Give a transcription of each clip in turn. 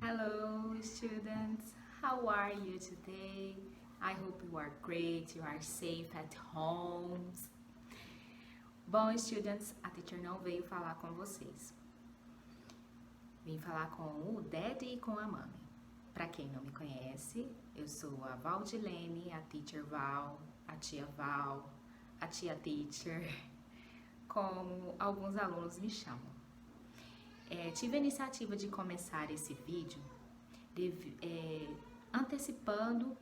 Hello students, how are you today? I hope you are great, you are safe at home. Bom, students, a teacher não veio falar com vocês. Vim falar com o Daddy e com a Mami. Para quem não me conhece, eu sou a Valdilene, a Teacher Val, a tia Val, a tia Teacher, como alguns alunos me chamam. Tive a iniciativa de começar esse vídeo antecipando,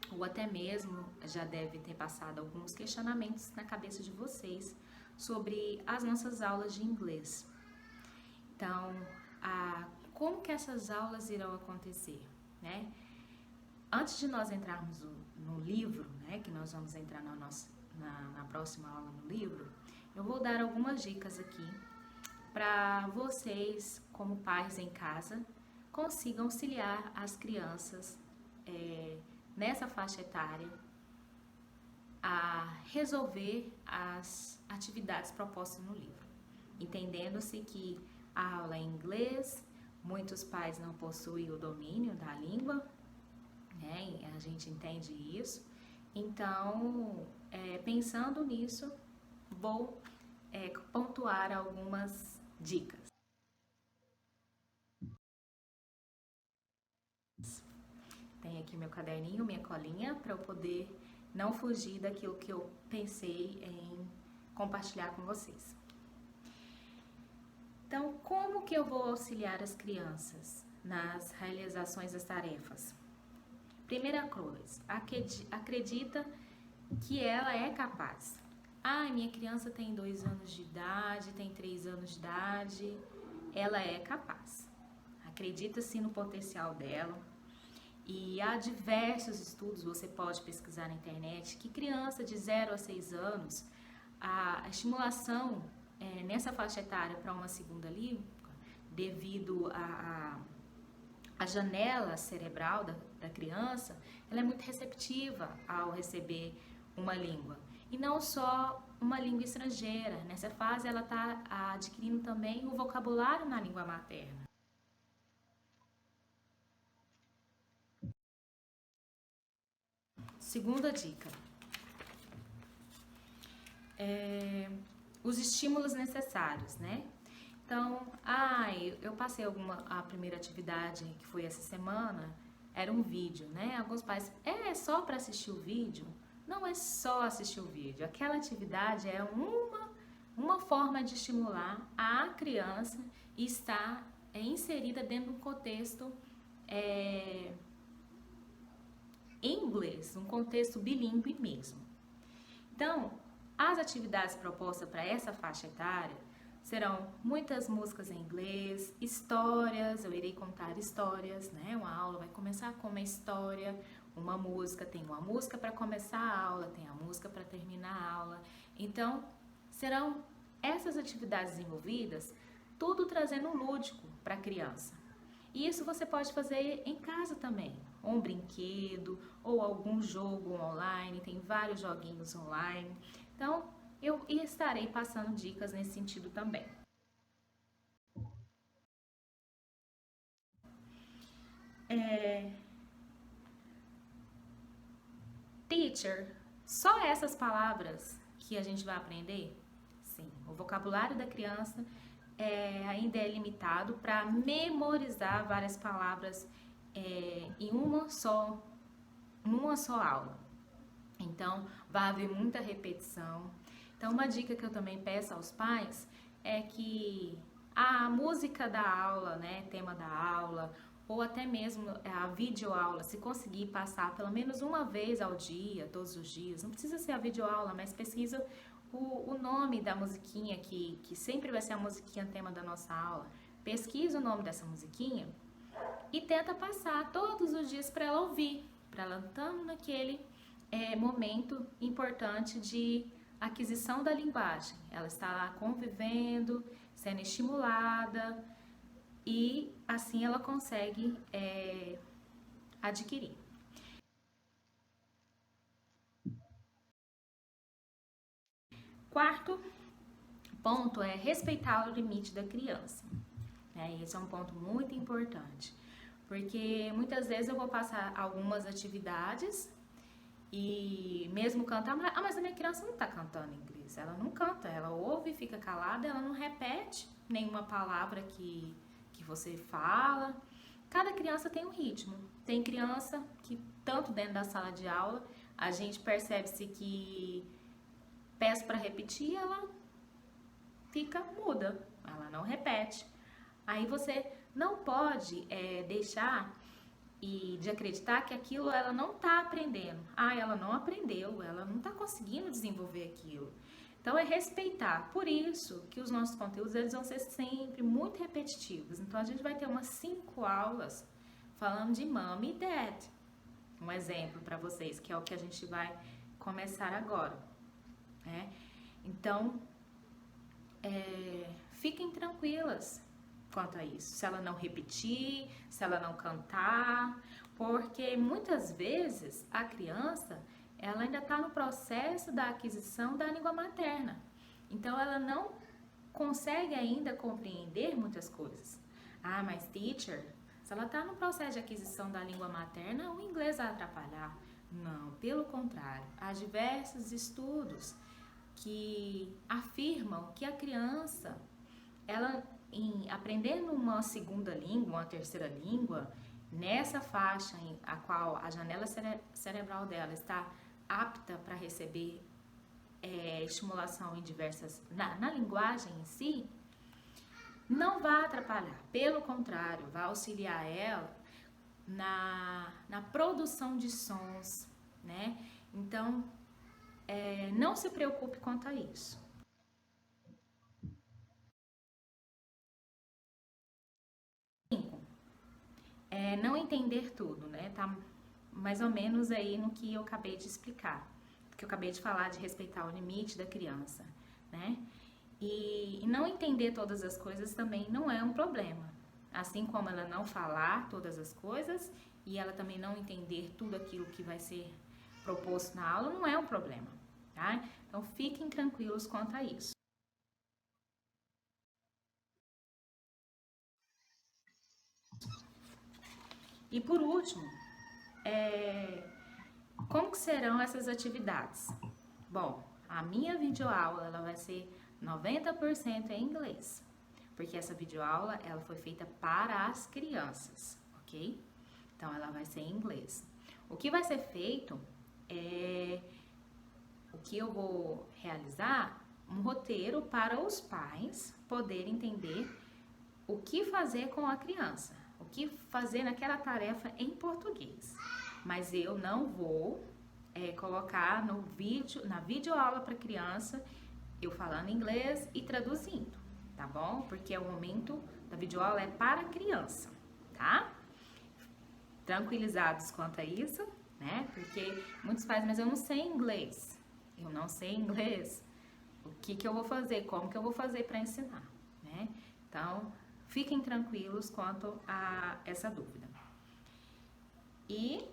ou até mesmo já deve ter passado alguns questionamentos na cabeça de vocês sobre as nossas aulas de inglês. Então, como que essas aulas irão acontecer, né? Antes de nós entrarmos no livro, né, que nós vamos entrar na próxima aula no livro, eu vou dar algumas dicas aqui para vocês, como pais em casa, consigam auxiliar as crianças nessa faixa etária a resolver as atividades propostas no livro. Entendendo-se que a aula é em inglês, muitos pais não possuem o domínio da língua, né? A gente entende isso. Então, pensando nisso, vou pontuar algumas dicas. Tem aqui meu caderninho, minha colinha, para eu poder não fugir daquilo que eu pensei em compartilhar com vocês. Então, como que eu vou auxiliar as crianças nas realizações das tarefas? Primeira coisa, acredita que ela é capaz. Minha criança tem 2 anos de idade, tem 3 anos de idade, ela é capaz. Acredita-se no potencial dela. E há diversos estudos, você pode pesquisar na internet, que criança de 0 a 6 anos, a estimulação nessa faixa etária para uma segunda língua, devido à janela cerebral da criança, ela é muito receptiva ao receber uma língua. E não só uma língua estrangeira. Nessa fase, ela está adquirindo também o vocabulário na língua materna. Segunda dica. Os estímulos necessários, né? Então, eu passei a primeira atividade que foi essa semana, era um vídeo, né? Alguns pais, só para assistir o vídeo? Não é só assistir o vídeo. Aquela atividade é uma forma de estimular a criança e estar inserida dentro de um contexto em inglês, um contexto bilíngue mesmo. Então, as atividades propostas para essa faixa etária serão muitas músicas em inglês, histórias, eu irei contar histórias, né? Uma aula vai começar com uma história, uma música, tem uma música para começar a aula, tem a música para terminar a aula. Então, serão essas atividades desenvolvidas, tudo trazendo um lúdico para a criança. E isso você pode fazer em casa também, ou um brinquedo, ou algum jogo online, tem vários joguinhos online. Então, eu estarei passando dicas nesse sentido também. Teacher, só essas palavras que a gente vai aprender? Sim, o vocabulário da criança ainda é limitado para memorizar várias palavras em uma só aula. Então, vai haver muita repetição. Então, uma dica que eu também peço aos pais é que a música da aula, né, tema da aula, ou até mesmo a videoaula, se conseguir passar pelo menos uma vez ao dia, todos os dias, não precisa ser a videoaula, mas pesquisa o nome da musiquinha que sempre vai ser a musiquinha tema da nossa aula. Pesquisa o nome dessa musiquinha e tenta passar todos os dias para ela ouvir, para ela estar naquele momento importante de aquisição da linguagem. Ela está lá convivendo, sendo estimulada e assim ela consegue adquirir. Quarto ponto é respeitar o limite da criança. Esse é um ponto muito importante, Porque muitas vezes eu vou passar algumas atividades e mesmo cantar, mas a minha criança não tá cantando inglês, ela não canta, ela ouve, fica calada, ela não repete nenhuma palavra que você fala. Cada criança tem um ritmo. Tem criança que, tanto dentro da sala de aula, a gente percebe-se que peço para repetir, ela fica muda, ela não repete. Aí você não pode deixar e de acreditar que aquilo ela não está aprendendo. Ah, ela não aprendeu, ela não está conseguindo desenvolver aquilo. Então é respeitar. Por isso que os nossos conteúdos eles vão ser sempre muito repetitivos. Então a gente vai ter umas 5 aulas falando de mom e dad. Um exemplo para vocês, que é o que a gente vai começar agora. Né? Então, fiquem tranquilas quanto a isso. Se ela não repetir, se ela não cantar, porque muitas vezes a criança ela ainda está no processo da aquisição da língua materna. Então ela não consegue ainda compreender muitas coisas. Ah, mas teacher, se ela está no processo de aquisição da língua materna, o inglês vai atrapalhar. Não, pelo contrário. Há diversos estudos que afirmam que a criança, ela aprendendo uma segunda língua, uma terceira língua, nessa faixa em a qual a janela cerebral dela está apta para receber estimulação em diversas na linguagem em si, não vai atrapalhar, pelo contrário, vai auxiliar ela na produção de sons, né? Então, não se preocupe quanto a isso. Não entender tudo, né? Tá mais ou menos aí no que eu acabei de explicar, que eu acabei de falar de respeitar o limite da criança, né? E não entender todas as coisas também não é um problema. Assim como ela não falar todas as coisas e ela também não entender tudo aquilo que vai ser proposto na aula, não é um problema, tá? Então fiquem tranquilos quanto a isso. E por último, como que serão essas atividades? Bom, a minha videoaula ela vai ser 90% em inglês, porque essa videoaula ela foi feita para as crianças, ok? Então ela vai ser em inglês. O que vai ser feito o que eu vou realizar um roteiro para os pais poderem entender o que fazer com a criança, o que fazer naquela tarefa em português. Mas eu não vou colocar no vídeo, na videoaula para criança, eu falando inglês e traduzindo, tá bom? Porque o momento da videoaula é para criança, tá? Tranquilizados quanto a isso, né? Porque muitos pais, mas eu não sei inglês. Eu não sei inglês. O que eu vou fazer? Como que eu vou fazer para ensinar, né? Então, fiquem tranquilos quanto a essa dúvida. E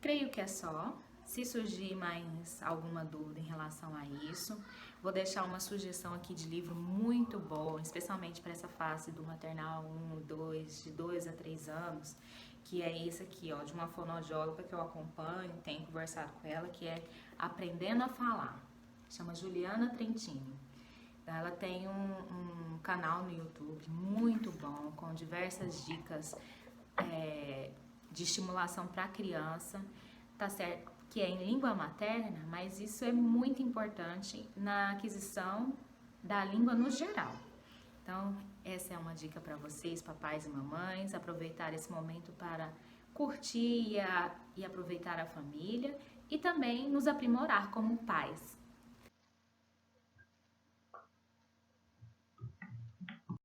creio que é só. Se surgir mais alguma dúvida em relação a isso, vou deixar uma sugestão aqui de livro muito bom, especialmente para essa fase do maternal 1, 2, de 2 a 3 anos, que é esse aqui, ó, de uma fonoaudióloga que eu acompanho, tenho conversado com ela, que é Aprendendo a Falar. Chama Juliana Trentini. Ela tem um canal no YouTube muito bom, com diversas dicas de estimulação para a criança. Tá certo que é em língua materna, mas isso é muito importante na aquisição da língua no geral. Então, essa é uma dica para vocês, papais e mamães, aproveitar esse momento para curtir e aproveitar a família e também nos aprimorar como pais,